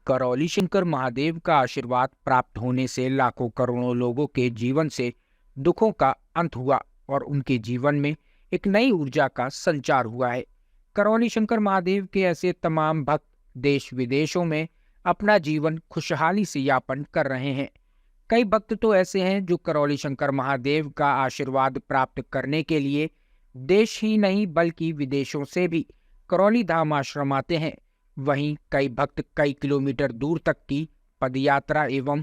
करौली शंकर महादेव का आशीर्वाद प्राप्त होने से लाखों करोड़ों लोगों के जीवन से दुखों का अंत हुआ और उनके जीवन में एक नई ऊर्जा का संचार हुआ है। करौली शंकर महादेव के ऐसे तमाम भक्त देश विदेशों में अपना जीवन खुशहाली से यापन कर रहे हैं। कई भक्त तो ऐसे हैं जो करौली शंकर महादेव का आशीर्वाद प्राप्त करने के लिए देश ही नहीं बल्कि विदेशों से भी करौली धाम आश्रम आते हैं। वहीं कई भक्त कई किलोमीटर दूर तक की पदयात्रा एवं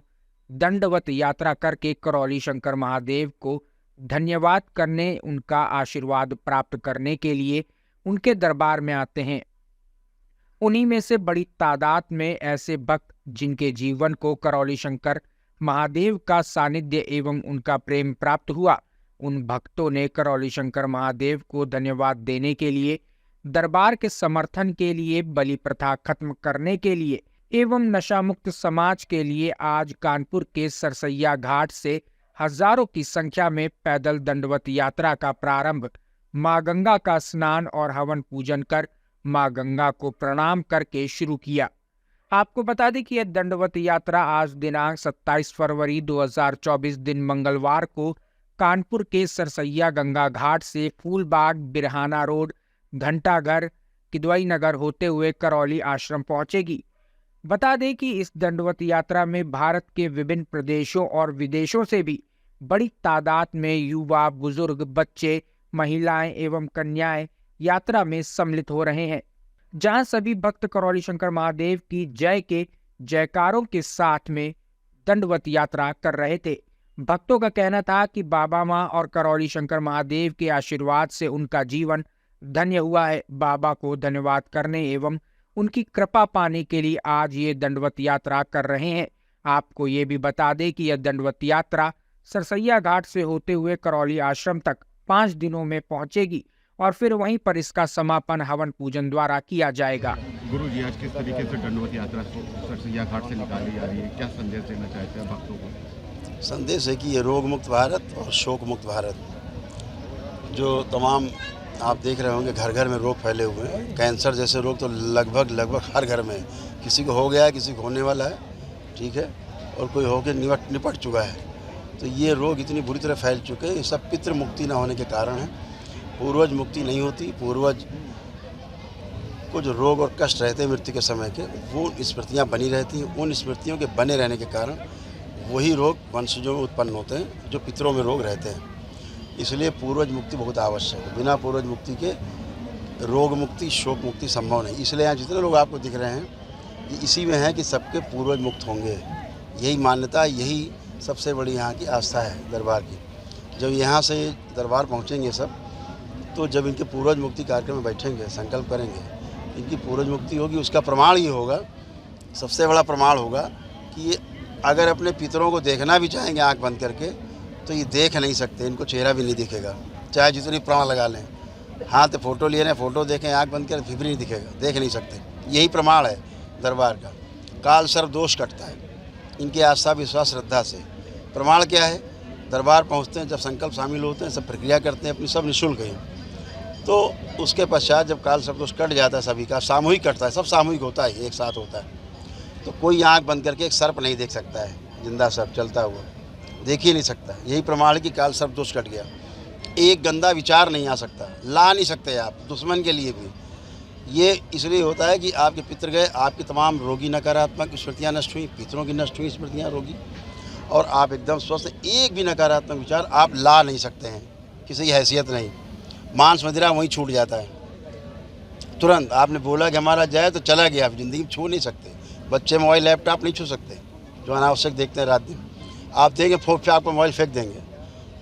दंडवत यात्रा करके करौली शंकर महादेव को धन्यवाद करने, उनका आशीर्वाद प्राप्त करने के लिए उनके दरबार में आते हैं। उन्हीं में से बड़ी तादाद में ऐसे भक्त जिनके जीवन को करौली शंकर महादेव का सानिध्य एवं उनका प्रेम प्राप्त हुआ। उन भक्तों ने करौली शंकर महादेव को धन्यवाद देने के लिए, दरबार के समर्थन के लिए, बलि प्रथा खत्म करने के लिए एवं नशा मुक्त समाज के लिए आज कानपुर के सरसैया घाट से हजारों की संख्या में पैदल दंडवत यात्रा का प्रारंभ मां गंगा का स्नान और हवन पूजन कर मां गंगा को प्रणाम करके शुरू किया। आपको बता दें कि यह दंडवत यात्रा आज दिनांक 27 फरवरी 2024 दिन मंगलवार को कानपुर के सरसैया गंगा घाट से फूलबाग, बिरहाना रोड, घंटाघर, किदवई नगर होते हुए करौली आश्रम पहुंचेगी। बता दें कि इस दंडवत यात्रा में भारत के विभिन्न प्रदेशों और विदेशों से भी बड़ी तादाद में युवा, बुजुर्ग, बच्चे, महिलाएं एवं कन्याएं यात्रा में सम्मिलित हो रहे हैं, जहां सभी भक्त करौली शंकर महादेव की जय के जयकारों के साथ में दंडवत यात्रा कर रहे थे। भक्तों का कहना था कि बाबा मां और करौली शंकर महादेव के आशीर्वाद से उनका जीवन धन्य हुआ है। बाबा को धन्यवाद करने एवं उनकी कृपा पाने के लिए आज ये दंडवत यात्रा कर रहे हैं। आपको ये भी बता दें कि यह दंडवत यात्रा सरसैया घाट से होते हुए करौली आश्रम तक 5 दिनों में पहुंचेगी और फिर वहीं पर इसका समापन हवन पूजन द्वारा किया जाएगा। गुरु जी, आज किस तरीके से दंडवत यात्रा सरसैया घाट से निकाली जा रही है, क्या संदेश देना चाहते हैं भक्तों को? संदेश है कि ये रोग मुक्त भारत और शोक मुक्त भारत, जो तमाम आप देख रहे होंगे घर घर में रोग फैले हुए हैं। कैंसर जैसे रोग तो लगभग हर घर में किसी को हो गया है, किसी को होने वाला है, ठीक है, और कोई होकर निपट चुका है। तो ये रोग इतनी बुरी तरह फैल चुके हैं, ये सब पितृ मुक्ति न होने के कारण है। पूर्वज मुक्ति नहीं होती, पूर्वज को जो रोग और कष्ट रहते हैं मृत्यु के समय के, वो स्मृतियाँ बनी रहती हैं। उन स्मृतियों के बने रहने के कारण वही रोग वंशजों में उत्पन्न होते हैं जो पितरों में रोग रहते हैं। इसलिए पूर्वज मुक्ति बहुत आवश्यक है। बिना पूर्वज मुक्ति के रोग मुक्ति, शोक मुक्ति संभव नहीं। इसलिए यहाँ जितने लोग आपको दिख रहे हैं ये इसी में है कि सबके पूर्वज मुक्त होंगे। यही मान्यता, यही सबसे बड़ी यहाँ की आस्था है दरबार की। जब यहाँ से दरबार पहुँचेंगे सब, तो जब इनके पूर्वज मुक्ति कार्यक्रम में बैठेंगे, संकल्प करेंगे, इनकी पूर्वज मुक्ति होगी, उसका प्रमाण ये होगा, सबसे बड़ा प्रमाण होगा कि ये अगर अपने पितरों को देखना भी चाहेंगे आँख बंद करके तो ये देख नहीं सकते, इनको चेहरा भी नहीं दिखेगा, चाहे जितनी प्राण लगा लें। हाथ फ़ोटो लिए ना, फ़ोटो देखें आँख बंद कर, फिर भी नहीं दिखेगा, देख नहीं सकते। यही प्रमाण है दरबार का। काल सर्व दोष कटता है इनकी आस्था, विश्वास, श्रद्धा से। प्रमाण क्या है? दरबार पहुँचते हैं, जब संकल्प शामिल होते हैं, सब प्रक्रिया करते हैं अपनी, सब निःशुल्क ही। तो उसके पश्चात जब काल सर्व दोष कट जाता है, सभी का सामूहिक कटता है, सब सामूहिक होता है, एक साथ होता है। तो कोई आँख बंद करके एक सर्प नहीं देख सकता है, जिंदा सर्प चलता हुआ देख ही नहीं सकता। यही प्रमाण है कि काल सर्प दोष कट गया। एक गंदा विचार नहीं आ सकता, ला नहीं सकते आप दुश्मन के लिए भी। ये इसलिए होता है कि आपके पितर गए, आपकी तमाम रोगी नकारात्मक स्मृतियाँ नष्ट हुई, पितरों की नष्ट हुई स्मृतियाँ रोगी, और आप एकदम स्वस्थ। एक भी नकारात्मक विचार आप ला नहीं सकते हैं, किसी की हैसियत नहीं। मांस मदिरा वहीं छूट जाता है तुरंत। आपने बोला कि हमारा जाए तो चला गया, आप ज़िंदगी में छू नहीं सकते। बच्चे मोबाइल लैपटॉप नहीं छू सकते, जो अनावश्यक देखते हैं रात दिन। आप देंगे फोन पे आपको मोबाइल फेंक देंगे।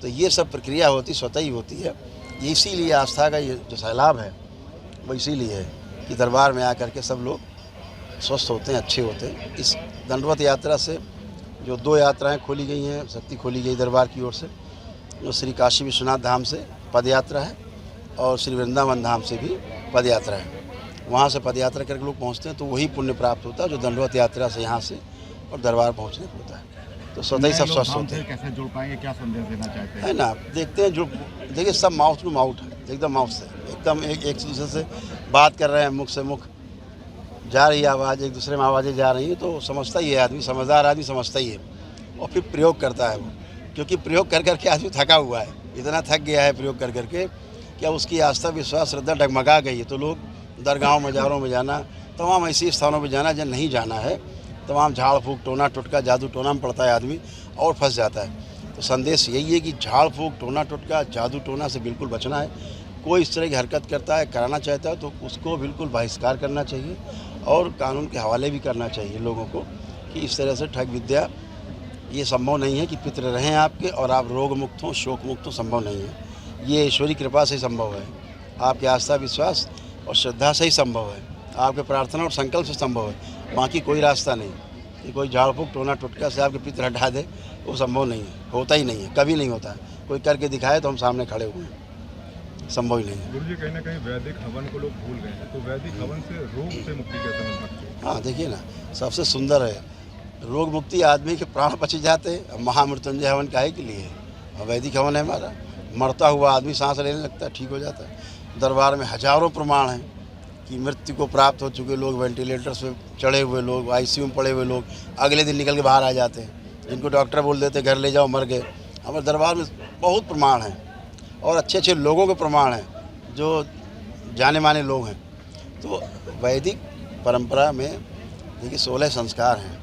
तो ये सब प्रक्रिया होती, स्वतः ही होती है। ये इसीलिए आस्था का ये जो सैलाब है वो इसीलिए है कि दरबार में आकर के सब लोग स्वस्थ होते हैं, अच्छे होते हैं। इस दंडवत यात्रा से जो 2 यात्राएं खोली गई हैं, शक्ति खोली गई दरबार की ओर से, जो श्री काशी विश्वनाथ धाम से पद यात्रा है और श्री वृंदावन धाम से भी पद यात्रा है। वहाँ से पद यात्रा करके लोग पहुँचते हैं तो वही पुण्य प्राप्त होता है जो दंडवत यात्रा से यहाँ से और दरबार पहुँचने को होता है। तो स्वतः ही सब स्वस्थ होते हैं। कैसे जुड़ पाएंगे, क्या संदेश देना चाहते हैं? है ना, देखते हैं जो, देखिए सब माउथ टू माउथ है, एकदम माउथ से, एकदम एक दूसरे से बात कर रहे हैं, मुख से मुख जा रही आवाज़, एक दूसरे में आवाज़ें जा रही हैं, तो समझता ही है आदमी, समझदार आदमी समझता ही है और फिर प्रयोग करता है वो, क्योंकि प्रयोग कर करके आदमी थका हुआ है, इतना थक गया है प्रयोग कर करके कि अब उसकी आस्था विश्वास श्रद्धा डगमगा गई है। तो लोग दरगाहों मज़ारों में जाना, तमाम ऐसी स्थानों में जाना जहाँ नहीं जाना है, तमाम झाड़ फूँक टोना टुटका जादू टोना में पड़ता है आदमी और फंस जाता है। तो संदेश यही है कि झाड़ फूँक टोना टुटका जादू टोना से बिल्कुल बचना है। कोई इस तरह की हरकत करता है, कराना चाहता है, तो उसको बिल्कुल बहिष्कार करना चाहिए और कानून के हवाले भी करना चाहिए लोगों को कि इस तरह से ठग विद्या ये संभव नहीं है कि पितृ रहें आपके और आप रोग मुक्त हों, शोक मुक्त हों, संभव नहीं है। ये ईश्वरी कृपा से ही संभव है, आपकी आस्था विश्वास और श्रद्धा से ही संभव है, आपके प्रार्थना और संकल्प से संभव है। बाकी कोई रास्ता नहीं कि कोई झाड़ फूँक टोना टुटका से आपके पितृ हटा दे, वो संभव नहीं है, होता ही नहीं है, कभी नहीं होता है। कोई करके दिखाए तो हम सामने खड़े हुए हैं, संभव ही नहीं है। गुरु जी, कहीं ना कहीं वैदिक हवन को लोग भूल गए हैं, तो वैदिक हवन से रोग से मुक्ति कैसे मिल सकती है? हाँ देखिए ना, सबसे सुंदर है रोग मुक्ति, आदमी के प्राण बच जाते हैं। महामृत्युंजय हवन काहे के लिए है? वैदिक हवन है हमारा, मरता हुआ आदमी सांस लेने लगता है, ठीक हो जाता है। दरबार में हजारों प्रमाण हैं कि मृत्यु को प्राप्त हो चुके लोग, वेंटिलेटर्स पे चढ़े हुए लोग, आईसीयू में पड़े हुए लोग अगले दिन निकल के बाहर आ जाते हैं, जिनको डॉक्टर बोल देते घर ले जाओ मर गए। हमारे दरबार में बहुत प्रमाण हैं और अच्छे अच्छे लोगों के प्रमाण हैं जो जाने माने लोग हैं। तो वैदिक परंपरा में देखिए 16 संस्कार हैं।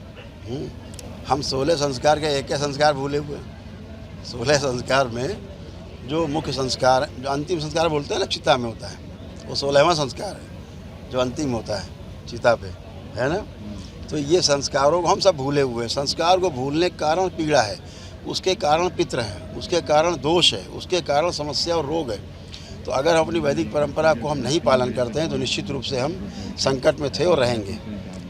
हम 16 संस्कार के एक संस्कार भूले हुए हैं। 16 संस्कार में जो मुख्य संस्कार, जो अंतिम संस्कार बोलते हैं ना, चिता में होता है, वो 16वां संस्कार है जो अंतिम होता है चिता पे, है ना। तो ये संस्कारों को हम सब भूले हुए हैं। संस्कार को भूलने के कारण पीड़ा है, उसके कारण पितृ हैं, उसके कारण दोष है, उसके कारण समस्या और रोग है। तो अगर हम अपनी वैदिक परंपरा को हम नहीं पालन करते हैं तो निश्चित रूप से हम संकट में थे और रहेंगे।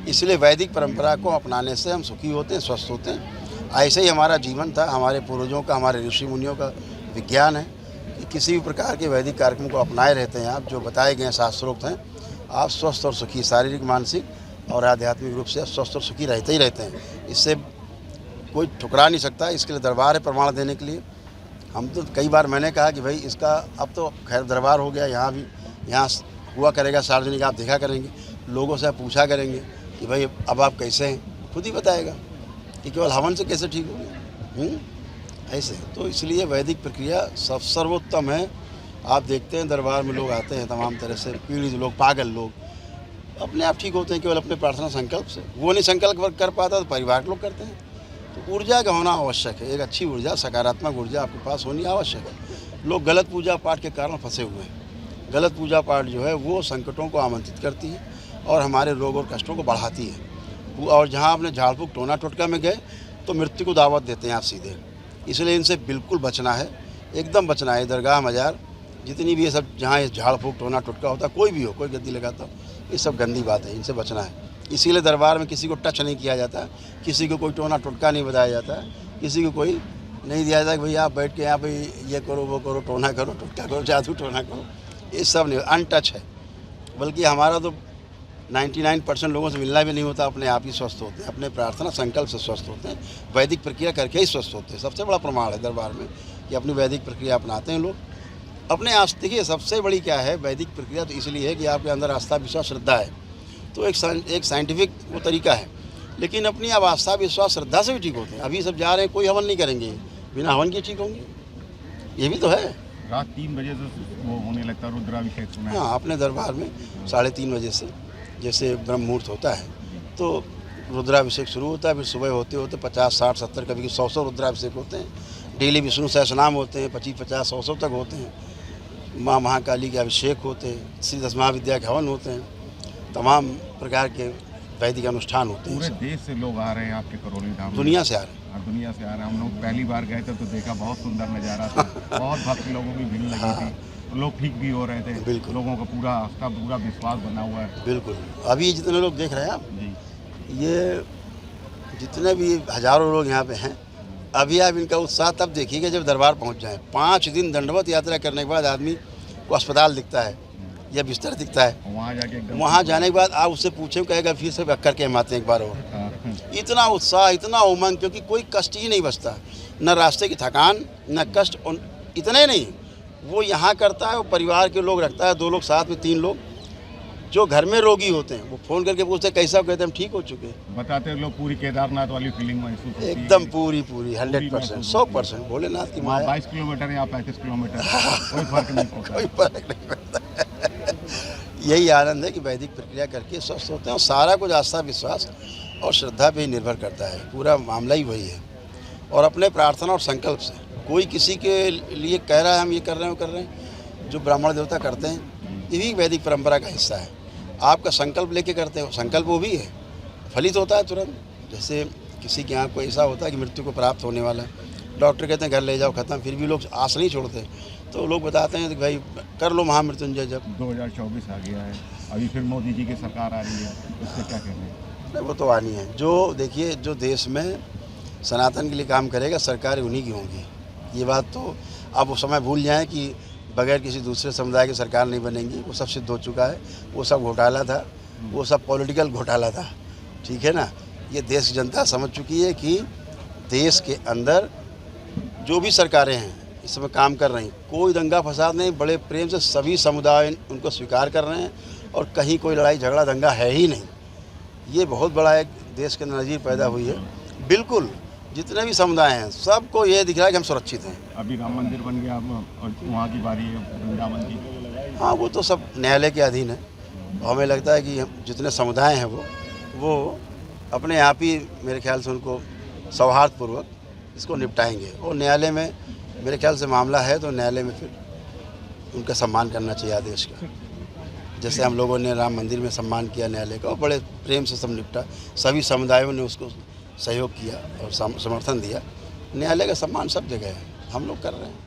इसलिए वैदिक परंपरा को अपनाने से हम सुखी होते हैं, स्वस्थ होते हैं। ऐसे ही हमारा जीवन था, हमारे पूर्वजों का, हमारे ऋषि मुनियों का विज्ञान है कि किसी भी प्रकार के वैदिक कार्यक्रम को अपनाए रहते हैं आप, जो बताए गए हैं शास्त्रोक्त हैं, आप स्वस्थ और सुखी, शारीरिक मानसिक और आध्यात्मिक रूप से स्वस्थ और सुखी रहते ही रहते हैं। इससे कोई ठुकरा नहीं सकता। इसके लिए दरबार है प्रमाण देने के लिए। हम तो कई बार मैंने कहा कि भाई इसका अब तो खैर दरबार हो गया, यहाँ भी यहाँ हुआ करेगा सार्वजनिक, आप देखा करेंगे, लोगों से आप पूछा करेंगे कि भाई अब आप कैसे हैं, खुद ही बताएगा कि केवल हवन से कैसे ठीक होंगे, ऐसे। तो इसलिए वैदिक प्रक्रिया सब सर्वोत्तम है। आप देखते हैं दरबार में लोग आते हैं तमाम तरह से, पीड़ित लोग, पागल लोग, अपने आप ठीक होते हैं केवल अपने प्रार्थना संकल्प से। वो नहीं संकल्प कर पाता तो परिवार के लोग करते हैं। तो ऊर्जा का होना आवश्यक है, एक अच्छी ऊर्जा, सकारात्मक ऊर्जा आपके पास होनी आवश्यक है। लोग गलत पूजा पाठ के कारण फंसे हुए हैं। गलत पूजा पाठ जो है वो संकटों को आमंत्रित करती है और हमारे रोग और कष्टों को बढ़ाती है। और जहाँ आपने झाड़ फूँक टोना टोटका में गए तो मृत्यु को दावत देते हैं आप सीधे। इसलिए इनसे बिल्कुल बचना है, एकदम बचना है। दरगाह मजार जितनी भी ये सब, जहाँ ये झाड़ फूँक टोना टोटका होता है, कोई भी हो, कोई गद्दी लगाता हो, ये सब गंदी बात है, इनसे बचना है। इसीलिए दरबार में किसी को टच नहीं किया जाता, किसी को कोई टोना टोटका नहीं बताया जाता, किसी को कोई नहीं दिया जाता कि भैया आप बैठ के यहाँ पे ये करो, वो करो, टोना करो, टोटका करो, जादू टोना करो, ये सब नहीं, अनटच है। बल्कि हमारा तो 99% लोगों से मिलना भी नहीं होता, अपने आप ही स्वस्थ होते हैं, अपने प्रार्थना संकल्प से स्वस्थ होते हैं, वैदिक प्रक्रिया करके ही स्वस्थ होते हैं। सबसे बड़ा प्रमाण है दरबार में कि अपनी वैदिक प्रक्रिया अपनाते हैं लोग अपने आस्था। देखिए सबसे बड़ी क्या है वैदिक प्रक्रिया, तो इसलिए है कि आपके अंदर आस्था विश्वास श्रद्धा है, तो एक साइंटिफिक वो तरीका है। लेकिन अपनी अब आस्था विश्वास श्रद्धा से भी ठीक होते हैं। अभी सब जा रहे हैं, कोई हवन नहीं करेंगे, बिना हवन के ठीक होंगे, ये भी तो है। रात 3 बजे से वो होने लगता है रुद्राभिषेक में। हाँ, अपने दरबार में 3:30 बजे से जैसे ब्रह्म मुहूर्त होता है तो रुद्राभिषेक शुरू होता है। फिर सुबह होते होते 50, 60, 70, कभी 100 रुद्राभिषेक होते हैं। डेली विष्णु सहस्रनाम होते हैं, 25, 50, 100 तक होते हैं। माँ महाकाली के अभिषेक होते हैं, श्री 10 महाविद्या के हवन होते हैं, तमाम प्रकार के वैदिक अनुष्ठान होते हैं। पूरे देश से लोग आ रहे हैं आपके करौली धाम, दुनिया से आ रहे हैं। दुनिया से आ रहे हैं। हम लोग पहली बार गए थे तो देखा, बहुत सुंदर नज़ारा था, बहुत भक्त लोगों की भीड़ लगी थी, लोग ठीक भी हो रहे थे। बिल्कुल, लोगों का पूरा आस्था, पूरा विश्वास बना हुआ है। बिल्कुल। अभी जितने लोग देख रहे हैं आप जी, ये जितने भी हजारों लोग यहाँ पे हैं, अभी आप इनका उत्साह तब देखिएगा जब दरबार पहुँच जाएँ। 5 दिन दंडवत यात्रा करने के बाद आदमी को अस्पताल दिखता है या बिस्तर दिखता है, वहाँ जाने के बाद आप उससे पूछें, कहेगा फिर से करके हम आते हैं एक बार और। इतना उत्साह, इतना उमंग, क्योंकि कोई कष्ट ही नहीं बचता, न रास्ते की थकान, न कष्ट। इतने नहीं, वो यहाँ करता है, वो परिवार के लोग रखता है, 2 लोग साथ में, 3 लोग, जो घर में रोगी होते हैं वो फ़ोन करके पूछते हैं कैसा हो, कहते हैं हम ठीक हो चुके हैं। बताते हैं लोग पूरी केदारनाथ वाली फीलिंग महसूस होती है। एकदम पूरी 100%, 100% भोलेनाथ की माया। 22 किलोमीटर या 35 किलोमीटर कोई फर्क नहीं पड़ता। कोई फर्क नहीं पड़ता। यही आनंद है कि वैदिक प्रक्रिया करके स्वस्थ होते हैं, और सारा कुछ आस्था, विश्वास और श्रद्धा पे ही निर्भर करता है। पूरा मामला ही वही है, और अपने प्रार्थना और संकल्प से। कोई किसी के लिए कह रहा है हम ये कर रहे हैं वो कर रहे हैं, जो ब्राह्मण देवता करते हैं ये भी वैदिक परंपरा का हिस्सा है। आपका संकल्प लेके करते हो, संकल्प वो भी है, फलित होता है तुरंत। जैसे किसी के यहाँ कोई ऐसा होता है कि मृत्यु को प्राप्त होने वाला है, डॉक्टर कहते हैं घर ले जाओ खत्म, फिर भी लोग आस नहीं छोड़ते, तो लोग बताते हैं कि भाई कर लो महामृत्युंजय जब। 2024 आ गया है, अभी फिर मोदी जी की सरकार आ रही है, उससे क्या कहना है? नहीं, वो तो आनी है। जो देखिए, जो देश में सनातन के लिए काम करेगा सरकार उन्हीं की होगी। ये बात तो आप वो समय भूल जाएं कि बगैर किसी दूसरे समुदाय की सरकार नहीं बनेगी। वो सब सिद्ध हो चुका है। वो सब घोटाला था, वो सब पॉलिटिकल घोटाला था, ठीक है ना। ये देश की जनता समझ चुकी है कि देश के अंदर जो भी सरकारें हैं इस समय काम कर रही, कोई दंगा फसाद नहीं, बड़े प्रेम से सभी समुदाय उनको स्वीकार कर रहे हैं, और कहीं कोई लड़ाई झगड़ा दंगा है ही नहीं। ये बहुत बड़ा एक देश के अंदर नज़ीर पैदा हुई है। बिल्कुल जितने भी समुदाय हैं सबको ये दिख रहा है कि हम सुरक्षित हैं। अभी राम मंदिर बन गया, अब और वहाँ की बारी है वृंदावन की। हाँ, वो तो सब न्यायालय के अधीन है। हमें लगता है कि जितने समुदाय हैं वो अपने आप ही मेरे ख्याल से उनको सौहार्दपूर्वक इसको निपटाएंगे, और न्यायालय में मेरे ख्याल से मामला है तो न्यायालय में फिर उनका सम्मान करना चाहिए आदेश का। जैसे हम लोगों ने राम मंदिर में सम्मान किया न्यायालय का, और बड़े प्रेम से सब निपटा, सभी समुदायों ने उसको सहयोग किया और समर्थन दिया। न्यायालय का सम्मान सब जगह है, हम लोग कर रहे हैं।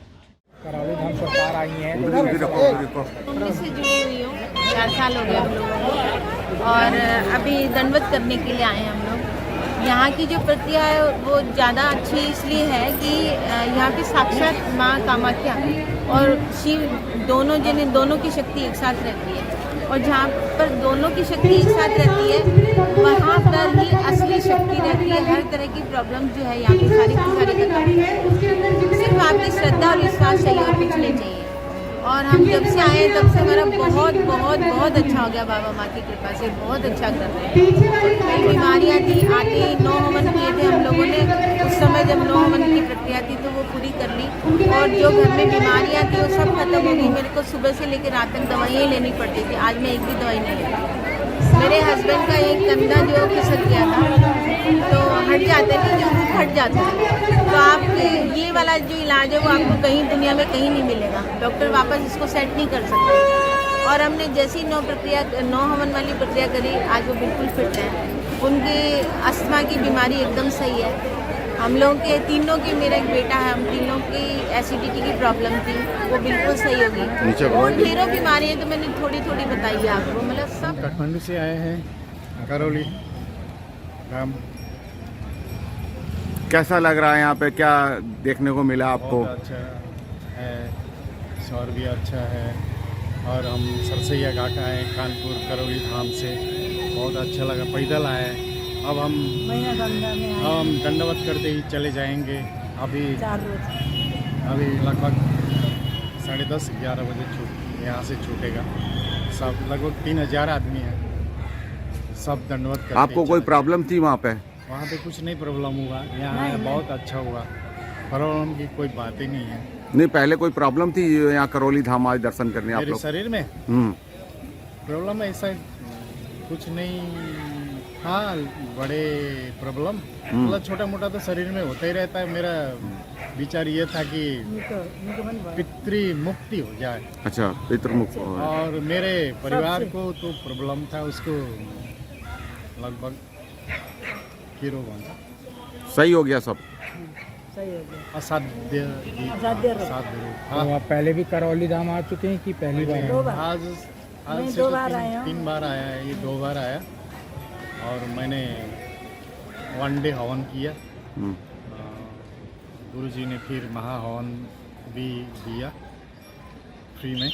करौली धाम सरकार आई है, उम्र से जुड़ी हुई हूँ, 4 साल हो गए हम लोगों को, और अभी दंडवत करने के लिए आए हैं हम लोग। यहाँ की जो प्रक्रिया है वो ज़्यादा अच्छी इसलिए है कि यहाँ पे साक्षात माँ कामाख्या और शिव दोनों की शक्ति एक साथ रहती है, और जहाँ पर दोनों की शक्ति एक साथ रहती है वहाँ पर ही असली शक्ति रहती है। हर तरह की प्रॉब्लम जो है यहाँ पे सारी खत्म, सिर्फ आपकी श्रद्धा और विश्वास चाहिए और कुछ नहीं चाहिए। और हम जब से आए तब से हमारा बहुत बहुत बहुत अच्छा हो गया, बाबा माँ की कृपा से बहुत अच्छा कर रहे हैं। कई बीमारियाँ थी, आती 9 हवन किए थे हम लोगों ने, उस समय जब 9 हवन की प्रक्रिया थी तो वो पूरी कर ली, और जो घर में बीमारियाँ थी वो सब खत्म हो गई। मेरे को सुबह से लेकर रात तक दवाइयाँ लेनी पड़ती थी, आज मैं एक भी दवाई नहीं लेती। मेरे हस्बैंड का एक कंधा जो फिसल गया था तो हट जाता है, जो हट जाता है, तो आप ये वाला जो इलाज है वो आपको कहीं दुनिया में कहीं नहीं मिलेगा, डॉक्टर वापस इसको सेट नहीं कर सकते। और हमने जैसी 9 हवन वाली प्रक्रिया करी, आज वो बिल्कुल फिट है। उनकी अस्थमा की बीमारी एकदम सही है। हम लोगों के तीनों की, मेरा एक बेटा है, हम तीनों की एसिडिटी की प्रॉब्लम थी, वो बिल्कुल सही होगी। और ढेरों बीमारियाँ तो मैंने थोड़ी थोड़ी बताई है आपको, मतलब सब। काठमांडू से आए हैं, करौली धाम। कैसा लग रहा है यहाँ पे, क्या देखने को मिला आपको? बहुत अच्छा है, शहर भी अच्छा है, और हम सरसैया घाट आए कानपुर करौली धाम से, बहुत अच्छा लगा। पैदल आए, अब हम दंडवत करते ही चले जाएंगे। अभी लगभग 10:30-11 बजे यहाँ से छूटेगा। सब लगभग 3000 आदमी है, सब दंडवत करते। आपको कोई प्रॉब्लम थी वहाँ पे? वहाँ पे कुछ नहीं प्रॉब्लम हुआ, यहाँ आया बहुत अच्छा हुआ, प्रॉब्लम की कोई बात ही नहीं है। नहीं, पहले कोई प्रॉब्लम थी यहाँ करौली धाम आज दर्शन करने आप मेरे लोग? शरीर में प्रॉब्लम ऐसा कुछ नहीं। हाँ, बड़े प्रॉब्लम मतलब छोटा मोटा तो शरीर में होता ही रहता है। मेरा विचार ये था कि पितृ मुक्ति हो जाए। अच्छा, पितृ मुक्त। और मेरे परिवार को तो प्रॉब्लम था, उसको लगभग सही हो गया सब? असाध्य तो आप पहले भी करौली धाम आ चुके हैं कि पहली बार? आज से 3 बार आया है, ये 2 बार आया, और मैंने 1 डे हवन किया। गुरुजी ने फिर महा हवन भी दिया फ्री में,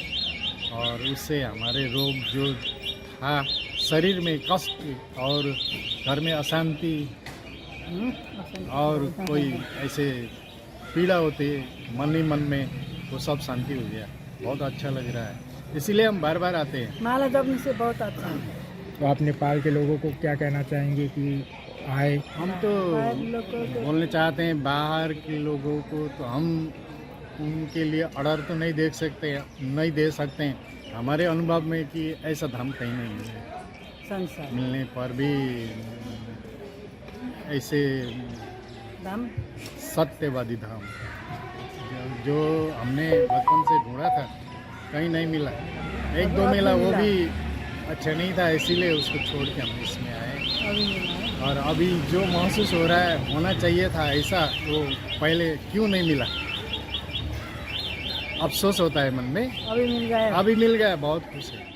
और उससे हमारे रोग जो था, शरीर में कष्ट और घर में अशांति और कोई ऐसे पीड़ा होती है मन ही मन में, वो सब शांति हो गया। बहुत अच्छा लग रहा है। इसीलिए हम बार बार आते हैं। माला जपने से बहुत अच्छा है। तो आप नेपाल के लोगों को क्या कहना चाहेंगे कि आए? हम तो बोलने चाहते हैं बाहर के लोगों को, तो हम उनके लिए ऑर्डर तो नहीं दे सकते हैं। हमारे अनुभव में कि ऐसा धाम कहीं नहीं मिले, संसार मिलने पर भी ऐसे धाम सत्यवादी धाम जो हमने बचपन से ढूंढा था कहीं नहीं मिला। एक दो मिला, वो भी अच्छा नहीं था, इसीलिए उसको छोड़ के हम इसमें आए। और अभी जो महसूस हो रहा है, होना चाहिए था ऐसा, वो पहले क्यों नहीं मिला, अफसोस होता है मन में। अभी मिल गया, बहुत खुश है।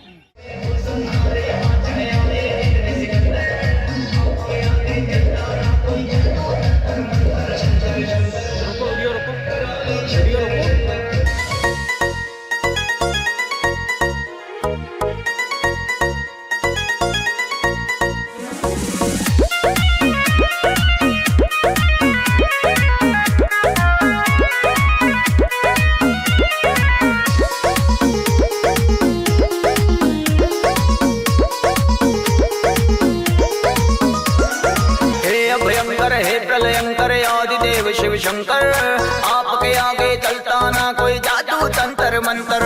हे प्रलयंकर आदिदेव शिव शंकर, आपके आगे चलता ना कोई जादू तंत्र मंत्र।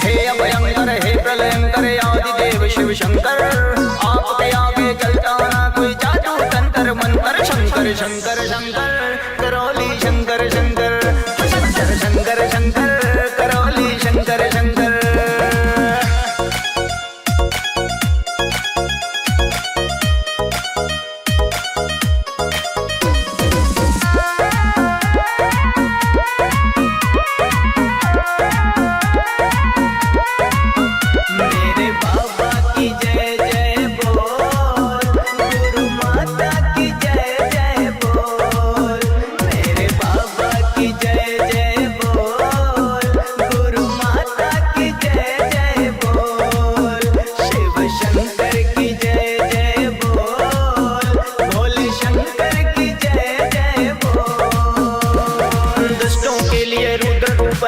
हे अभयंकर हे प्रलयंकर आदिदेव शिव शंकर, आपके आगे चलता ना कोई जादू तंत्र मंत्र। शंकर शंकर शंकर करौली शंकर शंकर, शंकर शंकर शंकर करौली शंकर शंकर।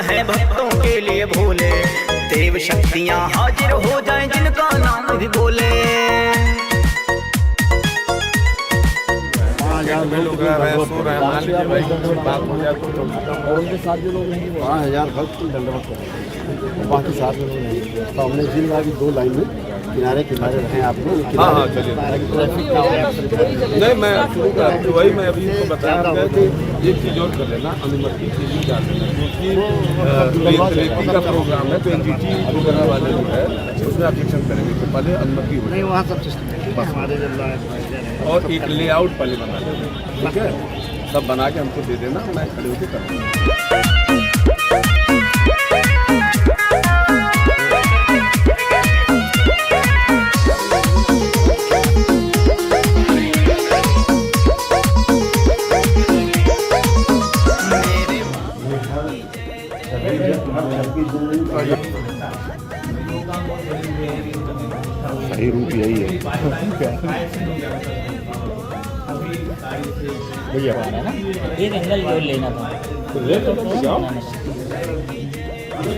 हैं भक्तों के लिए भोले, देव शक्तियां हाजिर हो जाएं जिनका नाम भी बोले। 5000 भक्त दंडवत करें, बाकी साथ में तो हमने जिला की 2 लाइन में किनारे किनारे रहे आप लोग। हाँ चलिए। नहीं मैं शुरू कर, वही मैं अभी इसको बता रहा था कि एक चीज़ और कर लेना, अनुमति की भी डाल देना, क्योंकि का प्रोग्राम है तो एनजीटी वगैरह वाले जो है उसमें एप्लीकेशन करेंगे तो पहले अनुमति हो नहीं, वहाँ सब सिस्टम और एक लेआउट पहले बना लेना, ठीक है? सब बना के हमको दे देना, मैं खड़े होकर करूँगा। सही रूप यही है भैया। एक एंगल जो लेना था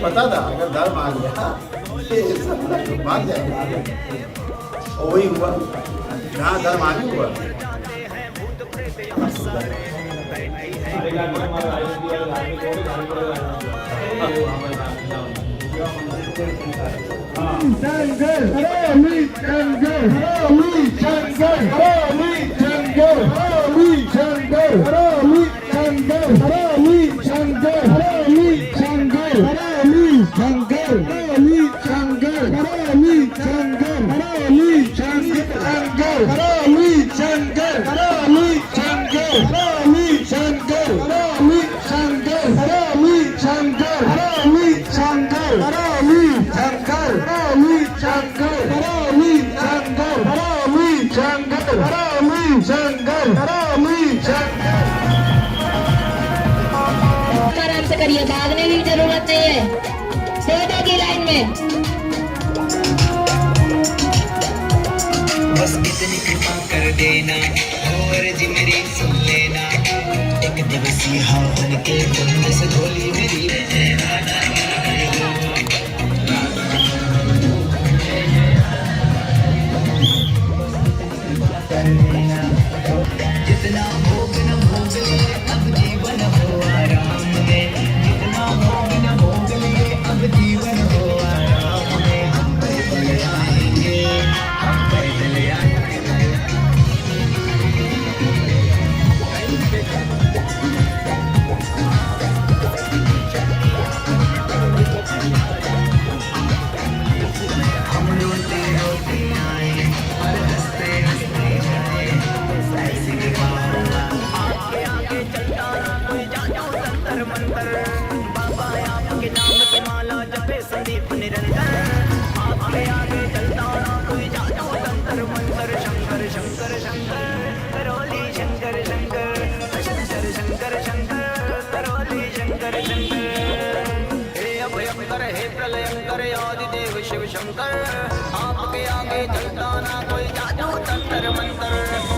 पता था अगर धर्म आ गया भाग जाएगा, और वही हुआ जहाँ धर्म आगे हुआ। आराम से करिए, भागने की जरूरत नहीं है, सीधा की लाइन में। बस इतनी कृपा कर देना, और जी मेरी सुन लेना, एक दिवसीय हवन के तुम से धोली मेरी आगे चलता ना कोई जादू तंत्र मंत्र